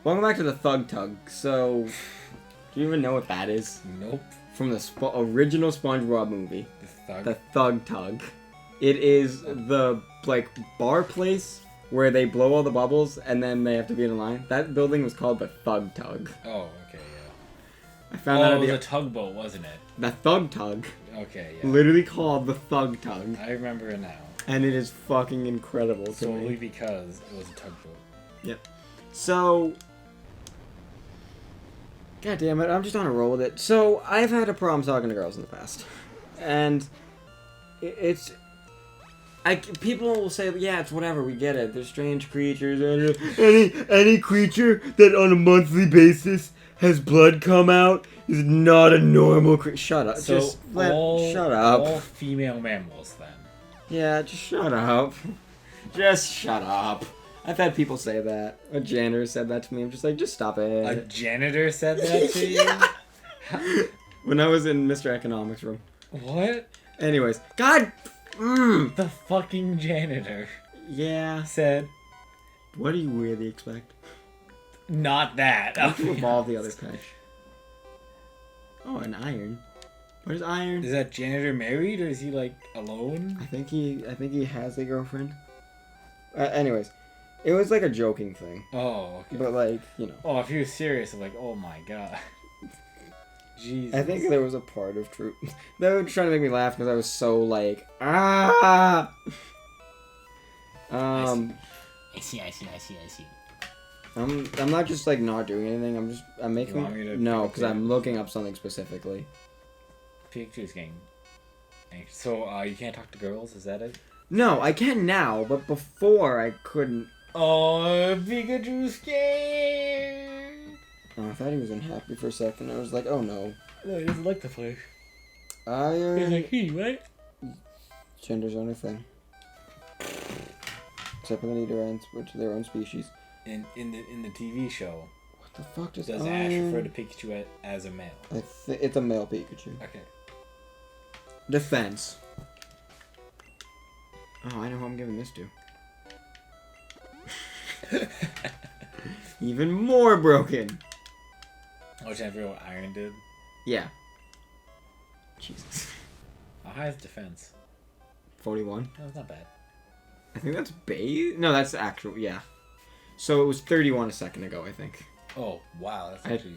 Welcome back to the Thug Tug. So, do you even know what that is? Nope. From the original SpongeBob movie. The The Thug Tug. It is the, like, bar place where they blow all the bubbles and then they have to be in a line. That building was called the Thug Tug. Oh, okay, yeah. I found out it was a tugboat, wasn't it? The Thug Tug. Okay, yeah. Literally called the Thug Tug. I remember it now. And it is fucking incredible to Solely me. because it was a tugboat. Yep. So... God damn it, I'm just on a roll with it. So, I've had a problem talking to girls in the past. And... it's... people will say, yeah, it's whatever, we get it. They're strange creatures. Any creature that on a monthly basis has blood come out is not a normal creature. Shut up. So shut up. All female mammals, then. Yeah, just shut up. Just shut up. I've had people say that. A janitor said that to me. I'm just like, just stop it. A janitor said that to you? When I was in Mr. Economics room. What? Anyways. God! The fucking janitor Yeah. said... What do you really expect? Not that. Let's evolve the other kind. Oh, an iron. What is iron? Is that janitor married, or is he, like, alone? I think he has a girlfriend. Anyways. It was like a joking thing. Oh, okay. But like, you know. Oh, if he was serious, I'm like, oh my god. Jesus. I think there was a part of truth. They were trying to make me laugh because I was so like, ah! I see. I'm not just like not doing anything. I'm making. You want me to No, pick because up I'm looking up something specifically. Pikachu's getting anxious. So, you can't talk to girls? Is that it? No, I can now, but before I couldn't. Oh, Pikachu's scared! Oh, I thought he was unhappy for a second. I was like, oh no. No, he doesn't like the place. Iron. He's like, he, right? Gender's only thing. Except for the Nidoran's, which are their own species. In the TV show, What the fuck does Ash refer to Pikachu as a male? It's a male Pikachu. Okay. Defense. Oh, I know who I'm giving this to. Even more broken. Oh, trying to figure out what Iron did? Yeah. Jesus. How high is defense? 41. No, it's not bad. I think that's base. No, that's actual. Yeah. So it was 31 a second ago, I think. Oh, wow. That's actually...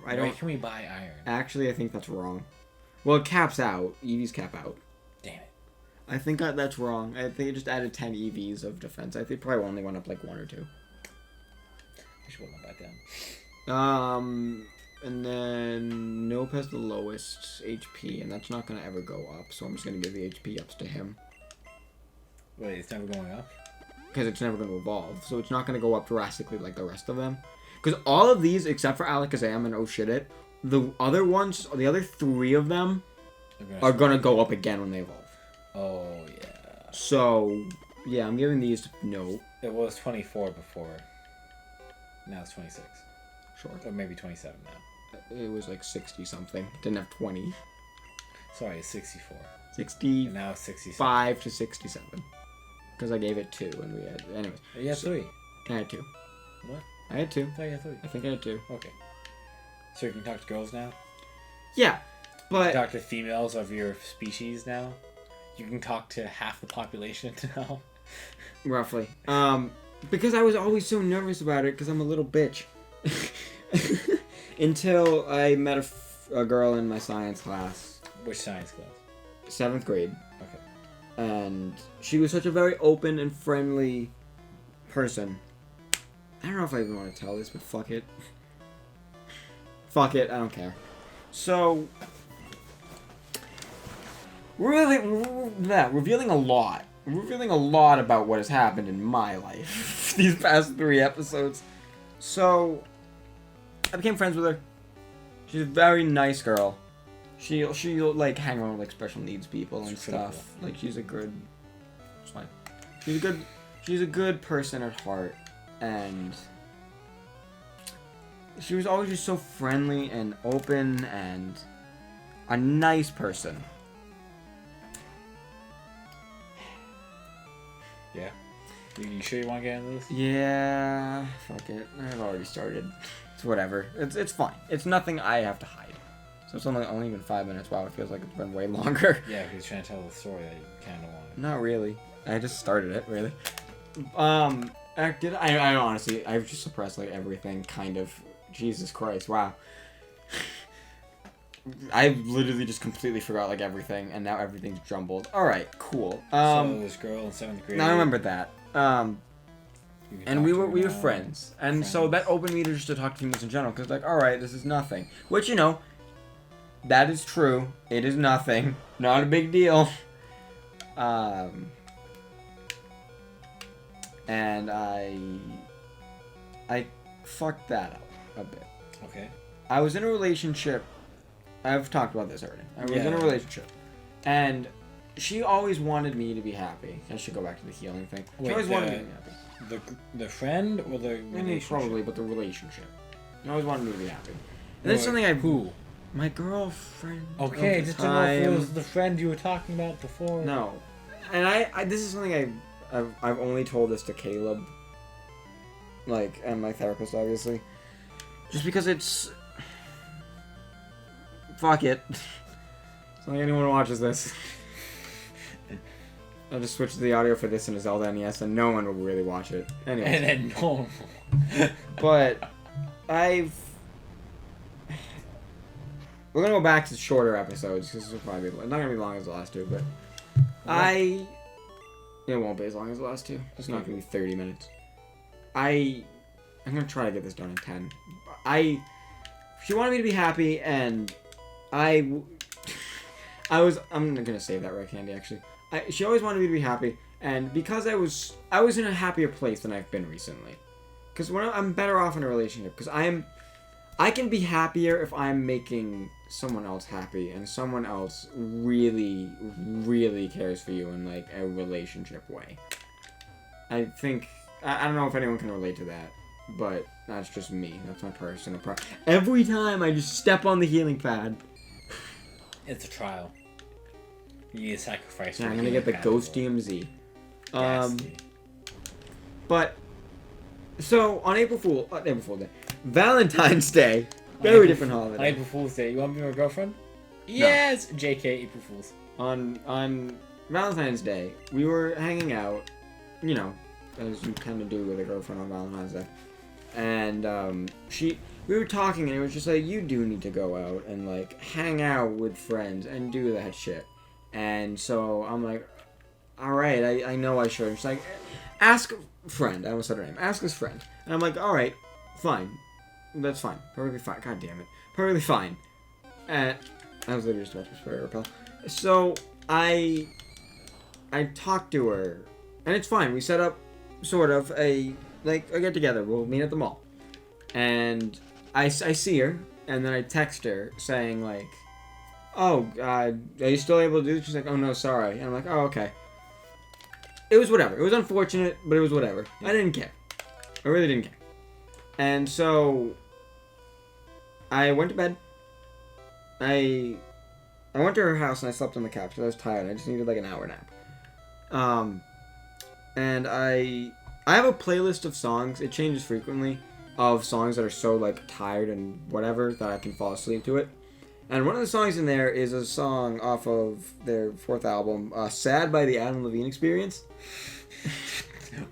I don't... Where can we buy Iron? Actually, I think that's wrong. Well, it caps out. EVs cap out. Damn it. I think that's wrong. I think it just added 10 EVs of defense. I think probably only went up like 1 or 2. I should put that back down. And then Nope has the lowest HP, and that's not gonna ever go up. So I'm just gonna give the HP ups to him Wait, it's never going up? because it's never gonna evolve. So it's not gonna go up drastically like the rest of them. Because all of these, except for Alakazam and Oh Shit It, the other ones, the other 3 of them, are gonna go up again when they evolve. Oh, yeah. So yeah, I'm giving these to Nope. It was 24 before. Now it's 26. Sure. Or maybe 27 now. It was like 60 something. Didn't have 20. Sorry, it's 64. 65 And now it's 67. to 67. Because I gave it 2 and we had... Anyways. You had 3. I had 2. What? I had 2. I thought you had 3. I think I had 2. Okay. So you can talk to girls now? Yeah, but... Talk to females of your species now? You can talk to half the population now? Roughly. Because I was always so nervous about it because I'm a little bitch. Until I met a girl in my science class. Which science class? 7th grade. Okay. And she was such a very open and friendly person. I don't know if I even want to tell this, but fuck it. Fuck it, I don't care. So, revealing a lot. Revealing a lot about what has happened in my life these past 3 episodes. So, I became friends with her. She's a very nice girl. She'll like hang around with like special needs people and stuff. Cool. Like she's a good. It's fine. She's a good person at heart, and she was always just so friendly and open and a nice person. Yeah. You sure you want to get into this? Yeah, fuck it. I've already started. It's whatever. It's fine. It's nothing I have to hide. So it's only been 5 minutes. Wow, it feels like it's been way longer. Yeah, because you're trying to tell the story that you kind of wanted. Not really. I just started it, really. I honestly, I've just suppressed like everything, kind of. Jesus Christ, wow. I literally just completely forgot like everything, and now everything's jumbled. All right, cool. So this girl in 7th grade. I remember that. And we were friends, and so that opened me to just to talk to females in general, because like, all right, this is nothing. Which, you know, that is true. It is nothing. Not a big deal. And I fucked that up a bit. Okay. I was in a relationship. I've talked about this already. I was in a relationship, and she always wanted me to be happy. I should go back to the healing thing. She always wanted me to be happy. The friend or the relationship? I mean, probably, but the relationship. She always wanted me to be happy. And that's something Who? My girlfriend. Okay, just to know if it was the friend you were talking about before. No, and I this is something I've only told this to Caleb. Like, and my therapist, obviously. Just because it's... Fuck it. It's not like anyone watches this. I'll just switch the audio for this and a Zelda NES, and no one will really watch it. Anyway. And then no. But We're gonna go back to shorter episodes, because this will probably be... It's not gonna be long as the last two, but... It won't be as long as the last two. It's not gonna be 30 minutes. I'm gonna try to get this done in 10. She wanted me to be happy, and I'm gonna save that right, Candy, actually. She always wanted me to be happy, and because I was in a happier place than I've been recently. Because I'm better off in a relationship, because I can be happier if I'm making someone else happy, and someone else really, really cares for you in, like, a relationship way. I think... I don't know if anyone can relate to that, but that's just me. That's my personal problem. Every time I just step on the healing pad... It's a trial. You need a sacrifice. Yeah, I'm gonna get the Ghost DMZ. But... So, on April Fool's Day, Valentine's Day, very different holiday. On April Fool's Day, you want to be my girlfriend? Yes! No. JK, April Fool's. On Valentine's Day, we were hanging out, you know, as you kind of do with a girlfriend on Valentine's Day. And, we were talking, and it was just like, you do need to go out and, like, hang out with friends and do that shit. And so, I'm like, alright, I know I should. And she's like, ask a friend. I almost said her name. Ask his friend. And I'm like, alright, fine. That's fine. Perfectly fine. God damn it. Perfectly fine. And I was literally just about to swear repel. So, I talked to her, and it's fine. We set up sort of a get together. We'll meet at the mall. And I see her, and then I text her saying, like, oh, are you still able to do this? She's like, oh, no, sorry. And I'm like, oh, okay. It was whatever. It was unfortunate, but it was whatever. I didn't care. I really didn't care. And so, I went to bed. I went to her house and I slept on the couch because I was tired. I just needed like an hour nap. And I have a playlist of songs. It changes frequently, of songs that are so like tired and whatever that I can fall asleep to it. And one of the songs in there is a song off of their 4th album, "Sad" by the Adam Levine Experience.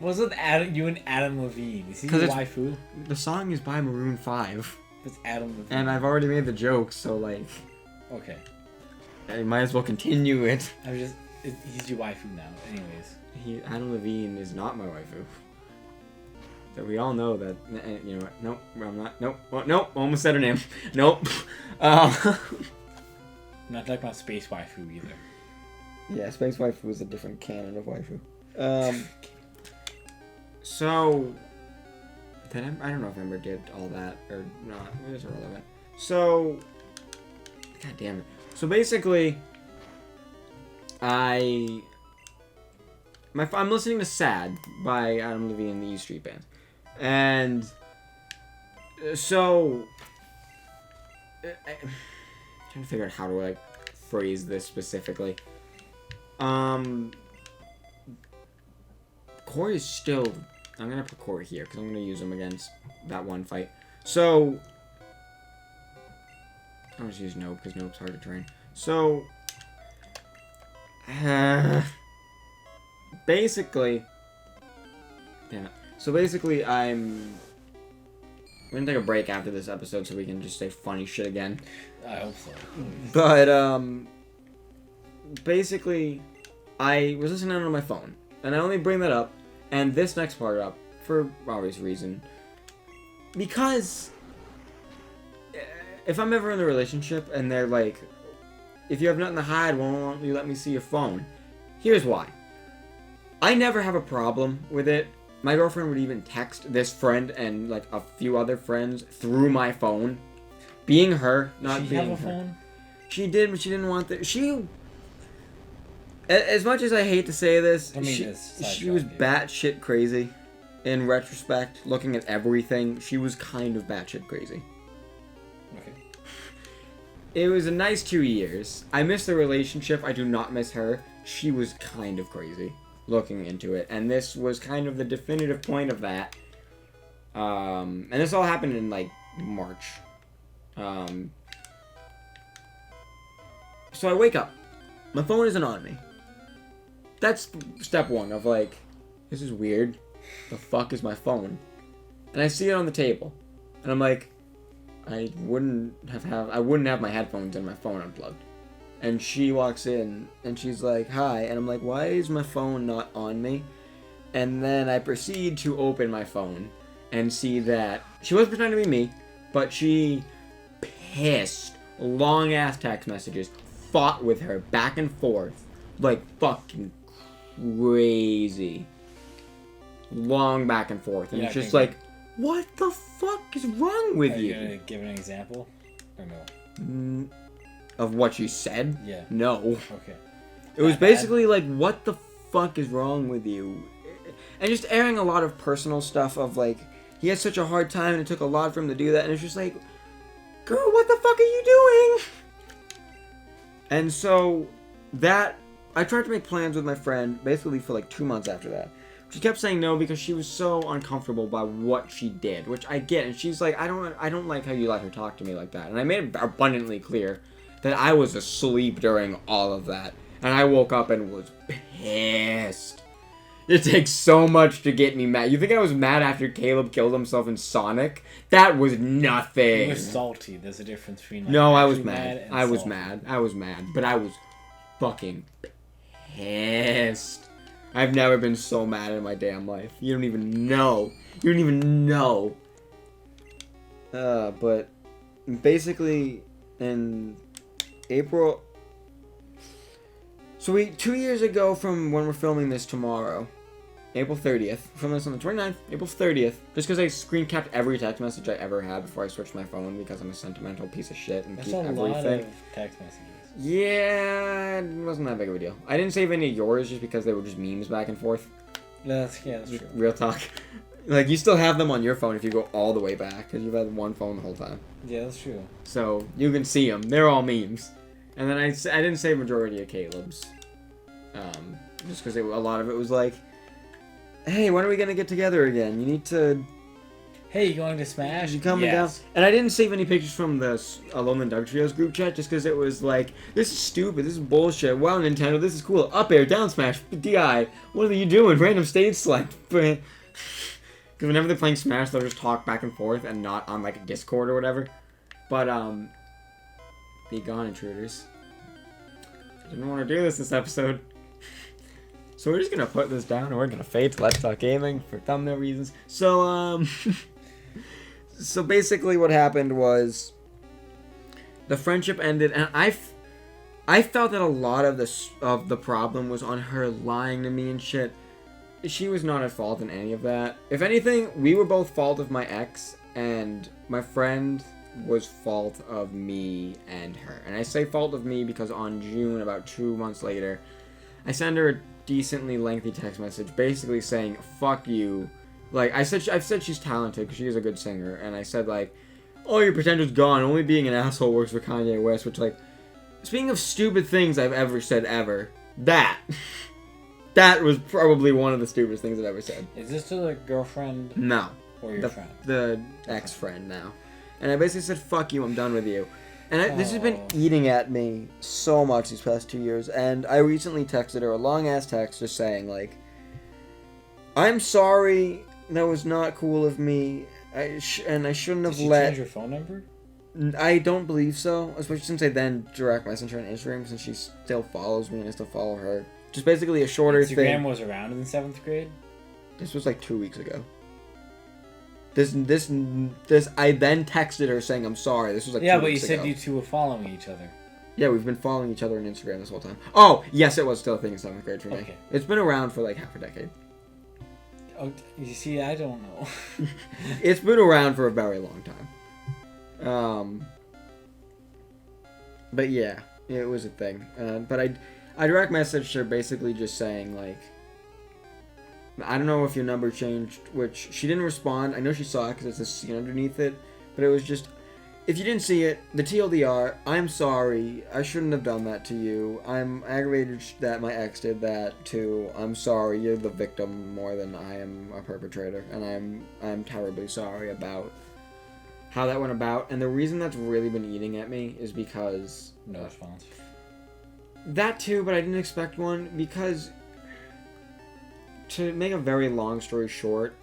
Wasn't you and Adam Levine? Is he your waifu? The song is by Maroon 5. It's Adam Levine. And I've already made the joke, so like... Okay. I might as well continue it. He's your waifu now, anyways. Adam Levine is not my waifu. So we all know that, you know what, nope, I'm not, nope, nope, almost said her name. Nope. I'm not talking about Space Waifu either. Yeah, Space Waifu is a different canon of waifu. So, I don't know if Ember did all that or not. It is irrelevant. So, god damn it. So basically, I'm listening to "Sad" by Adam Levine and the E Street Band, and so I'm trying to figure out how to like phrase this specifically. Corey is still... I'm going to put Corey here, because I'm going to use him against that one fight. So... I'll just use Nope, because Nope's hard to train. So... basically... Damn it. So basically, I'm gonna take a break after this episode so we can just say funny shit again. I hope so. But, basically, I was listening on my phone, and I only bring that up, and this next part up, for obvious reason, because if I'm ever in a relationship, and they're like, if you have nothing to hide, why won't you let me see your phone? Here's why. I never have a problem with it. My girlfriend would even text this friend and, like, a few other friends through my phone. Being her, not being her. Did she have a phone? She did, but she didn't want that. She... As much as I hate to say this, she was batshit crazy. In retrospect, looking at everything, she was kind of batshit crazy. Okay. It was a nice 2 years. I miss the relationship. I do not miss her. She was kind of crazy. Looking into it, and this was kind of the definitive point of that. And this all happened in like March. So I wake up, my phone isn't on me. That's step one of like, this is weird. The fuck is my phone? And I see it on the table, and I'm like, I wouldn't have my headphones and my phone unplugged. And she walks in, and she's like, hi. And I'm like, why is my phone not on me? And then I proceed to open my phone and see that she was pretending to be me, but she pissed long-ass text messages, fought with her back and forth, like fucking crazy. Long back and forth. And it's just like, what the fuck is wrong with you? Are you gonna give an example? Or no? Of what she said? Yeah. No. Okay. It was basically like, what the fuck is wrong with you? And just airing a lot of personal stuff of like, he had such a hard time and it took a lot for him to do that. And it's just like, girl, what the fuck are you doing? And so that, I tried to make plans with my friend basically for like 2 months after that. She kept saying no because she was so uncomfortable by what she did, which I get. And she's like, I don't like how you let her talk to me like that. And I made it abundantly clear that I was asleep during all of that. And I woke up and was pissed. It takes so much to get me mad. You think I was mad after Caleb killed himself in Sonic? That was nothing. You were salty. There's a difference between like, no, I was mad. and I was salty. mad. I was mad. But I was fucking pissed. I've never been so mad in my damn life. You don't even know. You don't even know. But basically in April. So 2 years ago from when we're filming this tomorrow, April 30th, from this on the 29th, April 30th, just because I screen capped every text message I ever had before I switched my phone because I'm a sentimental piece of shit and That's keep a everything. lot of text messages. Yeah, it wasn't that big of a deal. I didn't save any of yours just because they were just memes back and forth. That's true. Real talk. Like, you still have them on your phone if you go all the way back, because you've had one phone the whole time. Yeah, that's true. So, you can see them. They're all memes. And then I didn't save majority of Caleb's. Just because a lot of it was like, hey, when are we going to get together again? You need to... Hey, you going to Smash? You coming down? And I didn't save any pictures from the Alone in the Dark Trios group chat just because it was like, this is stupid, this is bullshit. Wow, Nintendo, this is cool. Up air, down smash, DI. What are you doing? Random stage select. Because whenever they're playing Smash, they'll just talk back and forth and not on like a Discord or whatever. But, be gone, intruders. I didn't want to do this episode. So we're just going to put this down and we're going to fade to Let's Talk Gaming for thumbnail reasons. So, so basically what happened was the friendship ended, and I felt that a lot of the problem was on her lying to me and shit. She was not at fault in any of that. If anything, we were both fault of my ex, and my friend was fault of me and her. And I say fault of me because on June, about 2 months later, I sent her a decently lengthy text message basically saying, fuck you. Like, I've said she's talented because she is a good singer, and I said, like, oh, your potential's gone, only being an asshole works for Kanye West, which, like, speaking of stupid things I've ever said ever, that. That was probably one of the stupidest things I've ever said. Is this to the girlfriend No. or your friend? The ex-friend now. And I basically said, fuck you, I'm done with you. And this has been eating at me so much these past 2 years. And I recently texted her a long-ass text just saying, like, I'm sorry, that was not cool of me. And I shouldn't have Did she let... change your phone number? I don't believe so, especially since I then direct messaged her on Instagram since she still follows me and I still follow her. Just basically a shorter Instagram thing. was around in the 7th grade? This was like 2 weeks ago. This I then texted her saying I'm sorry. This was like 2 weeks ago. Yeah, but you said you two were following each other. Yeah, we've been following each other on Instagram this whole time. Oh, yes, it was still a thing in 7th grade for me. Okay. It's been around for like half a decade. Oh, you see, I don't know. It's been around for a very long time. But yeah, it was a thing. But I direct messaged her basically just saying, like, I don't know if your number changed, which she didn't respond. I know she saw it because it's a scene underneath it, but it was just, if you didn't see it, the TLDR, I'm sorry, I shouldn't have done that to you. I'm aggravated that my ex did that too. I'm sorry, you're the victim more than I am a perpetrator, and I'm terribly sorry about how that went about. And the reason that's really been eating at me is because... No response. That too, but I didn't expect one because... To make a very long story short,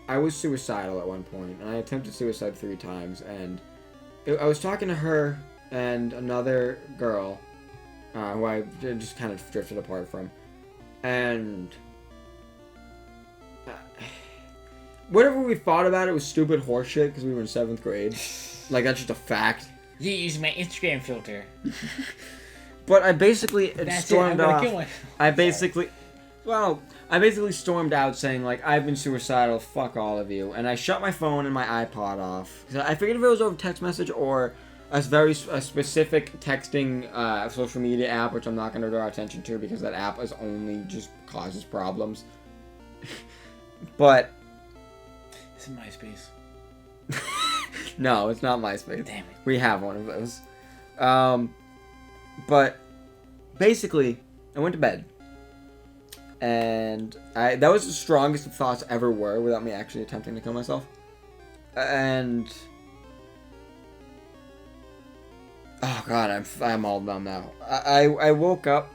I was suicidal at one point, and I attempted suicide 3 times, and I was talking to her and another girl, who I just kind of drifted apart from, and whatever we thought about it was stupid horseshit because we were in 7th grade. Like, that's just a fact. You used my Instagram filter. But I basically stormed off. I basically stormed out saying, like, I've been suicidal, fuck all of you. And I shut my phone and my iPod off. I figured if it was over text message or a specific texting social media app, which I'm not going to draw attention to because that app is only just causes problems. But... It's in MySpace. No, it's not MySpace. Damn it. We have one of those. But basically, I went to bed. And that was the strongest of thoughts ever were without me actually attempting to kill myself. And oh god, I'm all numb now. I woke up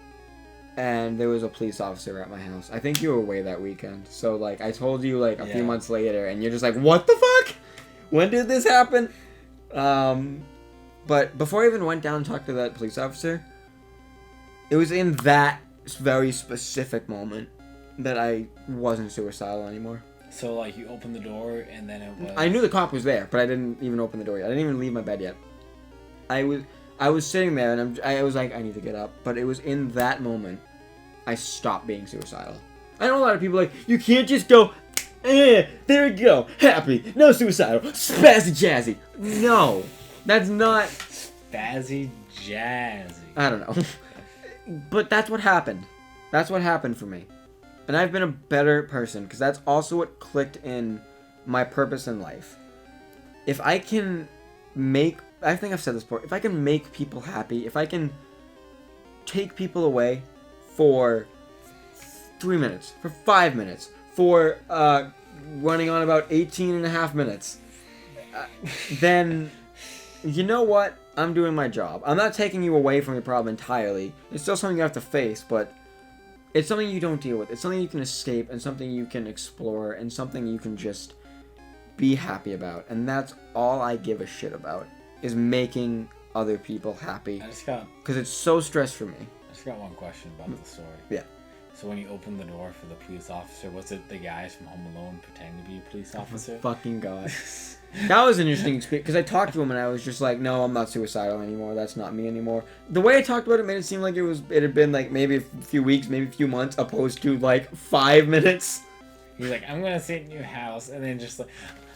and there was a police officer at my house. I think you were away that weekend. So like I told you like a few months later and you're just like, "What the fuck? When did this happen?" But before I even went down and talked to that police officer, it was in that very specific moment that I wasn't suicidal anymore. So like you opened the door and then it was... I knew the cop was there, but I didn't even open the door yet. I didn't even leave my bed yet. I was sitting there and I was like, I need to get up. But it was in that moment I stopped being suicidal. I know a lot of people like, you can't just go, there we go, happy, no suicidal, spazzy jazzy. No, that's not... Spazzy jazzy. I don't know. But that's what happened. That's what happened for me. And I've been a better person because that's also what clicked in my purpose in life. If I can make... I think I've said this before. If I can make people happy, if I can take people away for 3 minutes, for 5 minutes, for running on about 18 and a half minutes, then you know what? I'm doing my job. I'm not taking you away from your problem entirely. It's still something you have to face, but it's something you don't deal with. It's something you can escape and something you can explore and something you can just be happy about. And that's all I give a shit about, is making other people happy. Because it's so stressed for me. I just got one question about the story. Yeah. So when you opened the door for the police officer, was it the guys from Home Alone pretending to be a police officer? Oh, fucking God. That was an interesting experience, because I talked to him and I was just like, no, I'm not suicidal anymore. That's not me anymore. The way I talked about it made it seem like it had been like maybe a few weeks, maybe a few months, opposed to like 5 minutes. He's like, I'm gonna stay in your house, and then just like,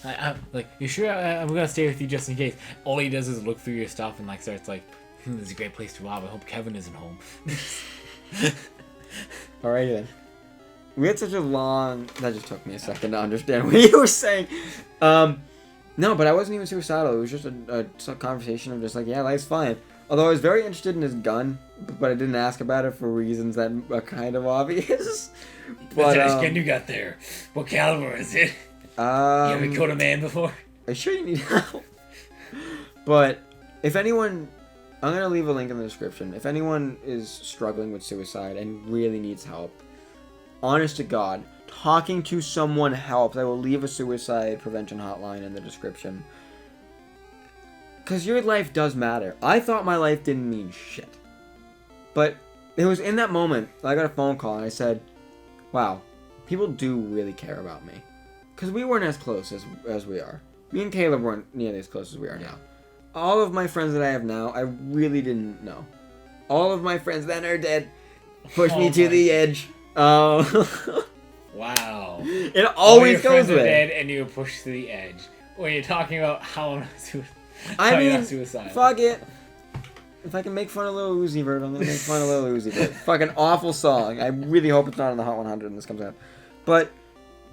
I'm like, you sure I'm gonna stay with you just in case? All he does is look through your stuff and like starts like, this is a great place to rob. I hope Kevin isn't home. Alrighty then. We had such a long... That just took me a second to understand what you were saying. No, but I wasn't even suicidal. It was just a conversation of just like, yeah, life's fine. Although I was very interested in his gun, but I didn't ask about it for reasons that are kind of obvious. What kind of gun you got there? What caliber is it? You ever killed a man before? Are you sure you need help? But if anyone, I'm gonna leave a link in the description. If anyone is struggling with suicide and really needs help, honest to God, talking to someone helps. I will leave a suicide prevention hotline in the description. Because your life does matter. I thought my life didn't mean shit. But it was in that moment I got a phone call and I said, wow, people do really care about me. Because we weren't as close as we are. Me and Caleb weren't nearly as close as we are now. All of my friends that I have now, I really didn't know. All of my friends then are dead. Push me to the edge. Wow. It always goes with dead and you were pushed to the edge. When you're talking about how I'm not suicidal. I mean, fuck it. If I can make fun of Lil Uzi Vert, I'm gonna make fun of Lil Uzi Vert. Fucking awful song. I really hope it's not on the Hot 100 when this comes out. But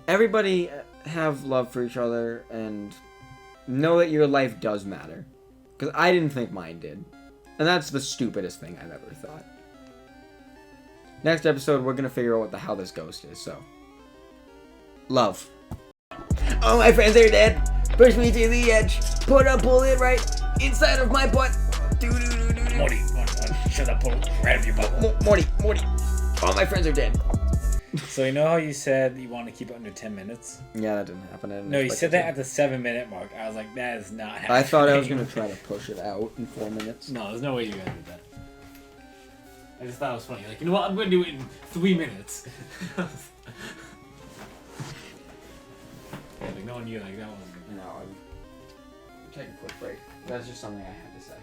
everybody have love for each other and know that your life does matter. Because I didn't think mine did. And that's the stupidest thing I've ever thought. Next episode, we're gonna figure out what the hell this ghost is, so. Love. All my friends are dead. Push me to the edge. Put a bullet right inside of my butt. Morty, shut up, bullet right up your butt. Morty. All my friends are dead. So you know how you said you want to keep it under 10 minutes? Yeah, that didn't happen. No, you said that at the 7-minute mark. I was like, that is not happening. I thought I was going to try to push it out in 4 minutes. No, there's no way you're going to do that. I just thought it was funny. Like, you know what? I'm going to do it in 3 minutes. Like, no one knew, like, that wasn't good. No, I'm taking a quick break. That's just something I had to say.